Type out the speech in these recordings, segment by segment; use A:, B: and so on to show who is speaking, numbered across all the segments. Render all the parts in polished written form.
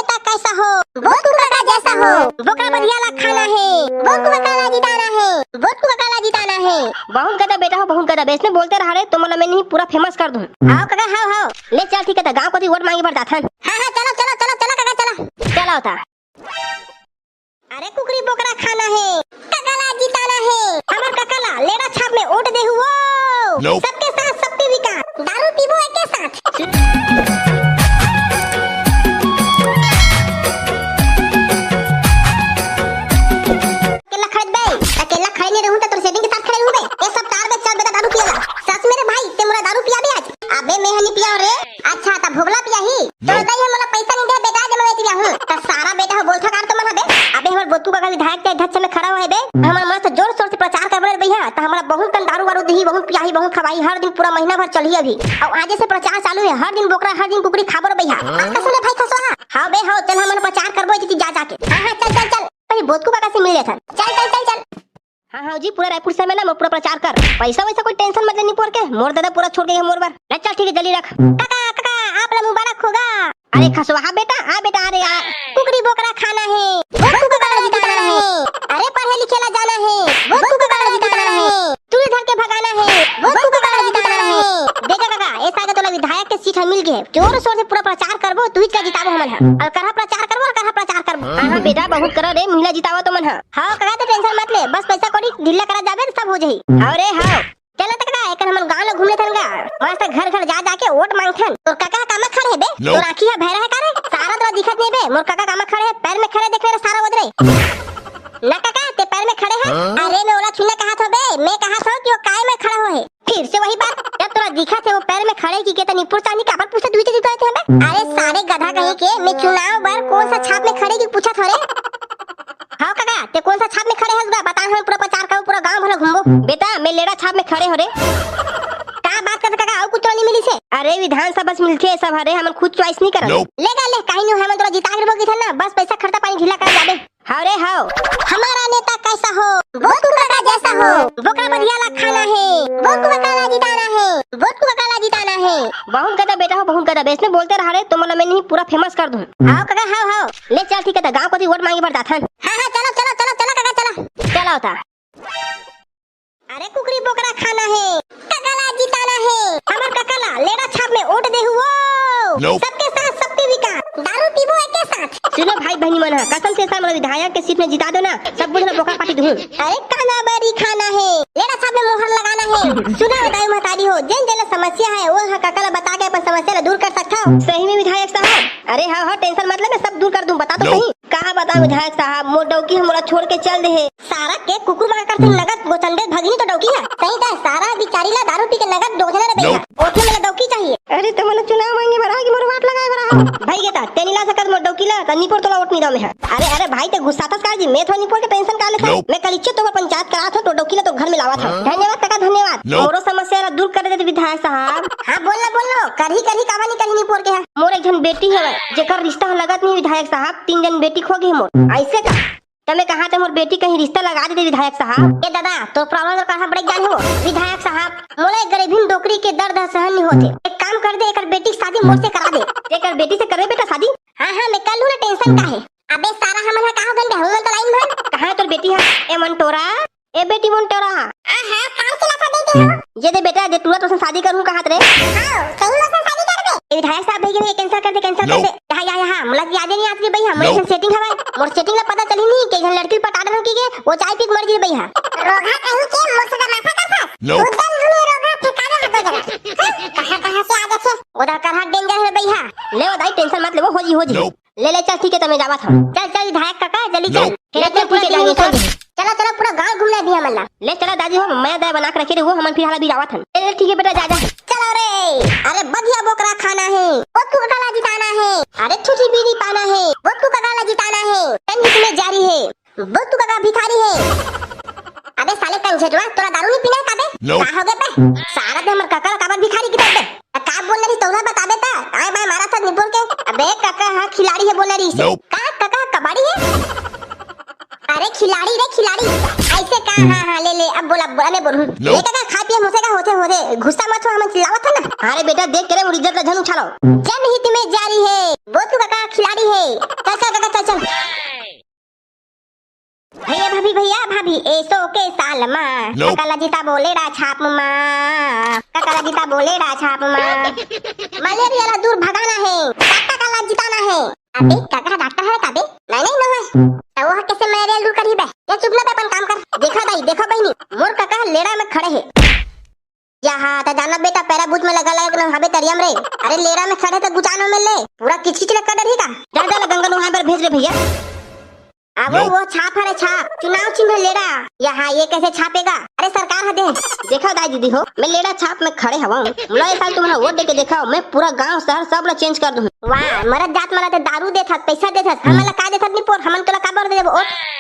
A: नेता कैसा हो, वोट काका जैसा हो, बोकरा बढ़िया ला खाना है, वोट काला जिताना है, वोट काला जिताना है।
B: बहुत गदा बेटा हो, बहुत गदा बेसने बोलते रहा रे तो मतलब मैं नहीं पूरा फेमस कर दूं।
A: आओ काका हाओ
B: ले चल ठीक है, गांव को दी वोट मांगे भर जाथन।
A: हाँ चलो चलो चलो चलो काका चलो
B: चला होता।
A: अरे कुकरी बोकरा खाना है, काकाला जिताना है, हमार काकाला लेड़ा छाप में वोट दे हुआ। सबके साथ सबके विकास, दारू पीबो एक के साथ। अकेला खड़े नहीं रहूं तो तोर सेटिंग के साथ खड़े रहूं बे। ये सब तार में चल बेटा दारू पियाला। सच मेरे भाई ते मोरा दारू पिया बे आज। अबे मैं हनी पिया रे। अच्छा ता भोगला पिया ही। तो दई हम मोला पैसा नहीं दे बेटा जब मैं पिया हूं। ता सारा बेटा हो बोलथा कार तो मन बे। अबे हमर बोतू का विधायक के अध्यक्ष में खड़ा हुआ है बे। हमर मस्त जोर शोर से प्रचार कर रहे भैया। ता हमरा बहुत टन दारू वारू दी, बहुत पियाही, बहुत खवाई, हर दिन पूरा महीना भर चली अभी। और आज से प्रचार चालू है, हर दिन बोकरा हर दिन कुकड़ी खाबर भैया। कसम भाई खसवा। हां बे हां चल हमन प्रचार करबो जी जा जाके। हां चल चल चल। पहले बोतू काका से मिल लेथन। चल चल चल चल।
B: हाँ जी पूरा रायपुर से मैं पूरा प्रचार कर। पैसा वैसा कोई टेंशन मत लेनी पोर के, मोर दादा पूरा छोड़ के मोर बार। चल ठीक है जल्दी रख।
A: काका काका आप ला मुबारक होगा।
B: अरे खसवा हाँ बेटा आ बेटा अरे आ
A: कुकड़ी बोकरा खाना है, वोट काका जिताना है। अरे पढ़े लिखे ला जाना है, वोट काका जिताना है। तू इधर के भगाना है, वोट काका जिताना है। देखा काका ऐसा के तोला विधायक के सीट मिल गए। जोर शोर से पूरा प्रचार करबो, तू ही का जिताबो हमन है। और करहा प्रचार करबो और करहा प्रचार करबो।
B: हां बेटा बहुत कर रे, महिला जितावा तो मन है।
A: हां काका तो टेंशन मत ले, बस पैसा कोड़ी ढीला करा जाबे सब हो जाई।
B: अरे हां
A: चला तक ना एक हमन गांव में घूमले थनगा। मस्त घर घर जा जाके वोट मांगथन। तोर काका कामा खड़े है बे, तोर आंखिया भैरा है कारे सारा तो दिखत नहीं बे। मोर काका कामा खड़े है, पैर में खड़े देख रे सारा उधरे ना काका ते पैर में खड़े हैं। अरे मैं ओला छुना कहा था बे, मैं कहा था कि वो काय में खड़ा हो है। फिर से वही बात, जब तोरा दिखा थे वो पैर में खड़े की के तनी पुरचानी का पर पूछे दुईते जिताए थे बे। अरे सारे गधा कहीं के मैं चुनाव बार कौन सा छाप में खड़े की पूछा था रे। हां काका ते कौन सा छाप में खड़े है बता, हम पूरा प्रचार करूं, पूरा गांव भर घूमबो।
B: बेटा मैं लेड़ा छाप में खड़े हो रे।
A: का बात कर काका, और कुछ नहीं मिली से।
B: अरे विधानसभा से मिलके सब हरे, हम खुद चॉइस नहीं कर।
A: लेगा ले कहीं नहीं हम तोरा जिता के बोगी था ना, बस पैसा खर्चा पानी ढीला कर जाबे।
B: हां रे हां
A: हमारा नेता कैसा हो, वोट काका जैसा हो, बोकरा बढ़िया ला खाना है, वोट काला जिताना है, वोट काला जिताना है।
B: बहुत गदा बेटा हो, बहुत गदा बेसने बोलते रहा रे तो मतलब मैं नहीं पूरा फेमस कर दूं।
A: आओ काका हाओ
B: ले चल ठीक है, गांव को दी वोट मांगे भर जाथन।
A: हां चलो चलो चलो चलो काका चलो
B: चला होता।
A: अरे कुकरी बोकरा खाना है, काकाला जिताना है, हमार काकाला लेड़ा छाप में वोट दे हुआ। सबके साथ सबके विकास, दारू पीबो एक के साथ।
B: सुनो भाई बहनी मन, कसम से सामने विधायक के सीट में जिता दो ना, सब कुछ ना बोका पार्टी दूं।
A: अरे काना बरी खाना है, लेड़ा छाप में मोहर लगाना है। सुना बताई महतारी हो, जिन जिन समस्या है वो काकाला बता के अपन समस्या ला दूर कर सकता हो।
B: सही में विधायक साहब? अरे हाँ टेंशन मत ले, मैं सब दूर कर दूं, बता तो सही। कहा बता विधायक साहब, मोर डौकी हमरा छोड़ के चल दे।
A: सारा के कुकुर मार कर नगद गोचंडे भगनी तो डौकी है। सही था, सारा बिचारी ला दारू पी के नगद डोजने रे भैया। ओठे में डौकी चाहिए।
B: अरे तो मन चुनाव मांगे भरा की मोर वाट लगाए भरा। भाई गेता तेनी ला सकत मोर डौकी ला तनी पर तोला वोट नहीं दो में है। अरे भाई ते गुस्सा था काजी, मैं थोड़ी पर के टेंशन का लेता। मैं कल इच्छा तो पंचायत करा था तो डौकी ला तो घर में लावा था। धन्यवाद काका धन्यवाद। मोरो समस्या ला दूर कर देते विधायक साहब। हां बोल करही कावानी करही नहीं पोर के है। मोर एक जन बेटी है जेकर रिश्ता लगत नहीं विधायक साहब, 3 जन बेटी खो गई मोर। ऐसे का तमे कहा थे मोर बेटी कहीं रिश्ता लगा दे विधायक साहब।
A: ए दादा तो प्रॉब्लम तो कहां बड़े जान हो विधायक साहब, मोले गरीबी डोकरी के दर्द सहन नहीं होते। एक काम कर दे, एकर बेटी शादी मोर से करा दे।
B: एकर बेटी से करे बेटा शादी?
A: हां मैं कर लूं ना, टेंशन का है। अबे सारा हमन कहां गन हम तो लाइन भर।
B: कहां तोर बेटी है? ए मंटोरा, ए बेटी मंटोरा।
A: हां काम चला था देते हो।
B: ये दे बेटा दे तुरंत तो शादी करूं कहत रे।
A: हां सही में शादी कर दे। ए विधायक साहब भई के कैंसिल कर दे। हां मला याद नहीं आती भई, हमरे सेटिंग हवा मोर सेटिंग ला पता चली नहीं के लड़की पटा दन की के वो चाय पी के मर गई भई। हां रोगा कहीं के मोर से माथा का था उधर हमें रोगा ठिकाना है जगह। कहां से आ गए उधर करहा डेंजर है भई। हां
B: ले दाई टेंशन मत ले, वो हो जी ले चल ठीक है, तमे जावा था।
A: चल विधायक काका जल्दी चल।
B: फिर ठीक है जानी चल।
A: चलो पूरा गांव घूमना भी हमला।
B: ले चला दादी हो, मैं दाय बना के रखे रे वो हमन फिर हाला भी जावा था। ले ठीक है बेटा जा
A: चलो रे। अरे बढ़िया बोकरा खाना है, वोट काला जिताना है। अरे छुटी बीड़ी पाना है, वोट काला जिताना है। तन में जारी है, वोट काका भिखारी है। अबे साले कंजरवा तोरा दारू नहीं पीना काबे? का हो गए बे? सारा दिन हमर काका काबर भिखारी की तरफ बे। का बोल रही तोरा बता दे ता। आए भाई मारा था निपुर के। अबे काका हां खिलाड़ी है बोल रही से। का काका कबड्डी है? अरे खिलाड़ी रे खिलाड़ी। ऐसे का हां ले अब बोला बुरा नहीं बोलूं ये काका खा पिए मुझसे का होते गुस्सा मत हो, हम चिल्लावत है ना।
B: अरे बेटा देख करे इज्जत का झन उछालो।
A: जनहित में जारी है, वो तू काका खिलाड़ी है। चल चल काका चल चल। भैया भाभी भैया भाभी ऐसो के साल माँ काला जीता बोले रा छाप माँ, काला जीता बोले रा छाप माँ। मलेरिया ला दूर भगाना है, काला जिताना है। अबे काका डॉक्टर है काबे? नहीं नहीं ना है। तो वो कैसे मलेरिया दूर करी बे? ये चुप ना बे अपन काम कर। देखा दाई देखो बहनी मोर काका लेड़ा में खड़े है। यहाँ तो जाना बेटा पैरा बूथ में लगा लगा हबे तरियम रे। अरे लेड़ा में खड़े तो गुचानो में ले पूरा किचकिच लग कर ही का।
B: ज्यादा गंगा वहां पर भेज दे भैया।
A: अब वो छाप है छाप, चुनाव चिन्ह लेड़ा। यहाँ ये कैसे छापेगा? अरे सरकार है दे।
B: देखा दाई दीदी हो मैं लेड़ा छाप में खड़े हवा मुला ये साल तुमने वोट देके देखा मैं पूरा गांव शहर सब ला चेंज कर दूं।
A: वाह मरद जात मना ते दारू देथा पैसा देथा हमन ला का देथा नहीं पोर हमन तोला का बर दे देबो।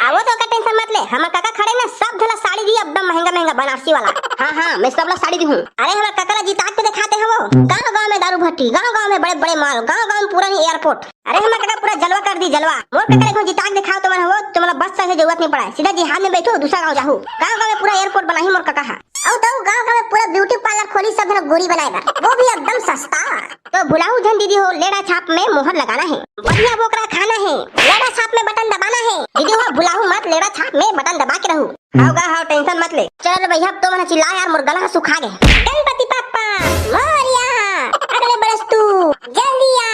A: आवो तो का टेंशन मत ले, हमर काका खड़े ना सब धला साड़ी दी एकदम महंगा महंगा बनारसी वाला।
B: हाँ मैं सब ला साड़ी दी हूँ।
A: अरे हमारा काका ला जिता के दिखाते हैं वो गांव गांव में दारू भट्टी, गांव गांव में बड़े बड़े माल, गांव गांव में पूरा एयरपोर्ट। अरे हमारा काका पूरा जलवा कर दी जलवा। मोर काका को जिता के दिखाओ तुम्हारा हो तुम्हारा बस से जरूरत नहीं पड़ा, सीधा जिहाद में बैठो दूसरा गांव जाओ। गांव गांव में पूरा एयरपोर्ट बना ही मोर काका है। और तो गांव गांव में पूरा ब्यूटी पार्लर खोली सब धरा गोरी बनाएगा, वो भी एकदम सस्ता। तो भुलाऊ जन दीदी हो लेड़ा छाप में मोहर लगाना है, बढ़िया बोकरा खाना है, लेड़ा छाप में बटन दबाना है। दीदी हो भुलाऊ मत, लेड़ा छाप में बटन दबा के रहो।
B: हाँ टेंशन मत ले।
A: चलो भैया तो मैंने चिल्ला यार मोर गला सुखा गए। गणपति पापा मोरिया अगले बरस तू जल्दी आ।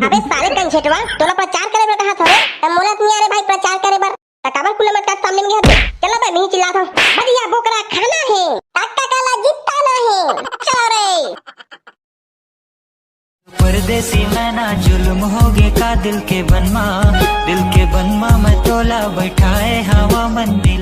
A: अबे साले कंछेटवा तोला प्रचार करे बर कहा थोड़े तब मोलत नहीं आ रे भाई प्रचार करे बर तकाबर कुले मत सामने में गया। चलो भाई नहीं चिल्ला था, बढ़िया बोकरा खाना है, काका काला जिताना है। चलो रे
C: परदेसी मैं ना जुल्म होगे का दिल के बनमा में तोला बैठाए हवा मंदिर।